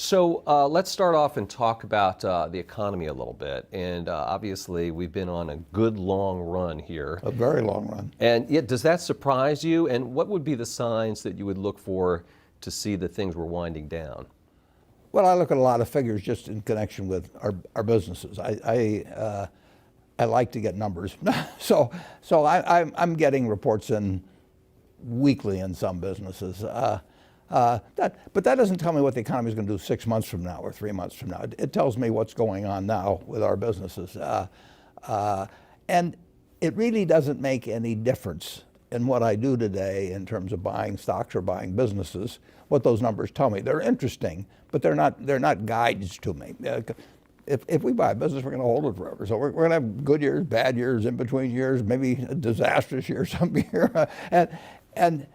So let's start off and talk about the economy a little bit. And obviously, we've been on a good long run here. A very long run. And yet, does that surprise you? And what would be the signs that you would look for to see that things were winding down? Well, I look at a lot of figures just in connection with our businesses. I like to get numbers, so I'm getting reports in weekly in some businesses. But that doesn't tell me what the economy is going to do 6 months from now or 3 months from now. It tells me what's going on now with our businesses, and it really doesn't make any difference in what I do today in terms of buying stocks or buying businesses. What those numbers tell me, they're interesting, but they're not guides to me. If we buy a business, we're going to hold it forever. So we're going to have good years, bad years, in between years, maybe a disastrous year some year, and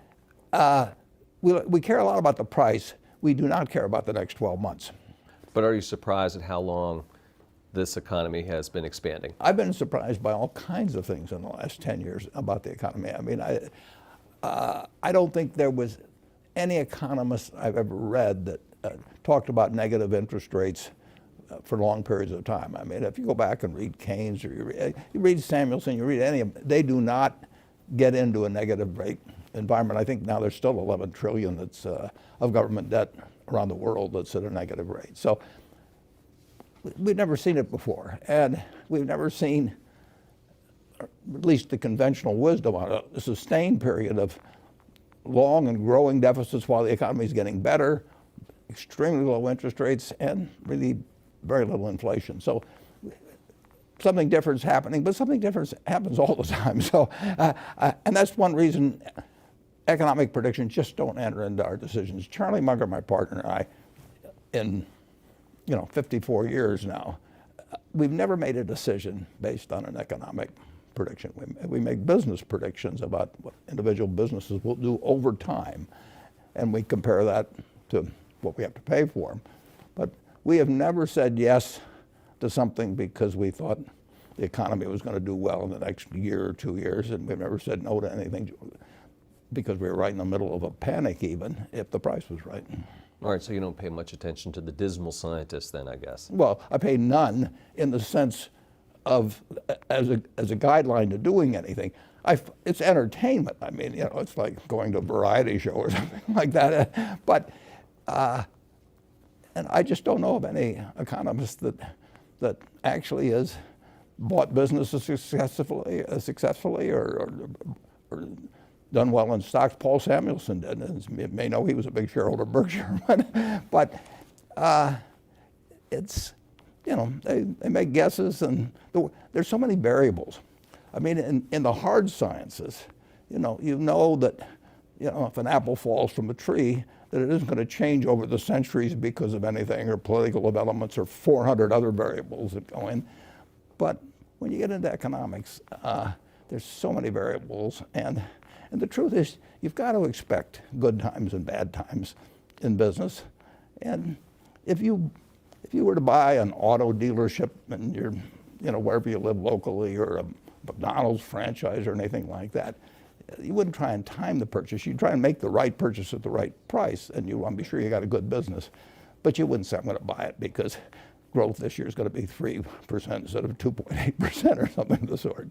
we care a lot about the price. We do not care about the next 12 months. But are you surprised at how long this economy has been expanding? I've been surprised by all kinds of things in the last 10 years about the economy. I mean, I don't think there was any economist I've ever read that talked about negative interest rates for long periods of time. I mean, if you go back and read Keynes or you read Samuelson, you read any of them, they do not get into a negative rate environment. I think now there's still 11 trillion that's of government debt around the world that's at a negative rate. So we've never seen it before, and we've never seen, at least the conventional wisdom on a sustained period of long and growing deficits while the economy is getting better, extremely low interest rates, and really very little inflation. So something different is happening, but something different happens all the time. So, and that's one reason economic predictions just don't enter into our decisions. Charlie Munger, my partner, and I, in 54 years now, we've never made a decision based on an economic prediction. We make business predictions about what individual businesses will do over time, and we compare that to what we have to pay for them. But we have never said yes to something because we thought the economy was going to do well in the next year or 2 years, and we've never said no to anything because we were right in the middle of a panic, even if the price was right. All right, so you don't pay much attention to the dismal scientists then, I guess. Well, I pay none in the sense of as a guideline to doing anything. It's entertainment. I mean, it's like going to a variety show or something like that. But and I just don't know of any economist that actually has bought businesses successfully or done well in stocks. Paul Samuelson did. You may know he was a big shareholder of Berkshire, but it's, they make guesses, and there's so many variables. I mean, in the hard sciences, you know that, if an apple falls from a tree, that it isn't going to change over the centuries because of anything or political developments or 400 other variables that go in. But when you get into economics, there's so many variables, and the truth is, you've got to expect good times and bad times in business. And if you were to buy an auto dealership and you're, wherever you live locally, or a McDonald's franchise or anything like that, you wouldn't try and time the purchase. You'd try and make the right purchase at the right price, and you want to be sure you got a good business. But you wouldn't say, I'm going to buy it because growth this year is going to be 3% instead of 2.8% or something of the sort.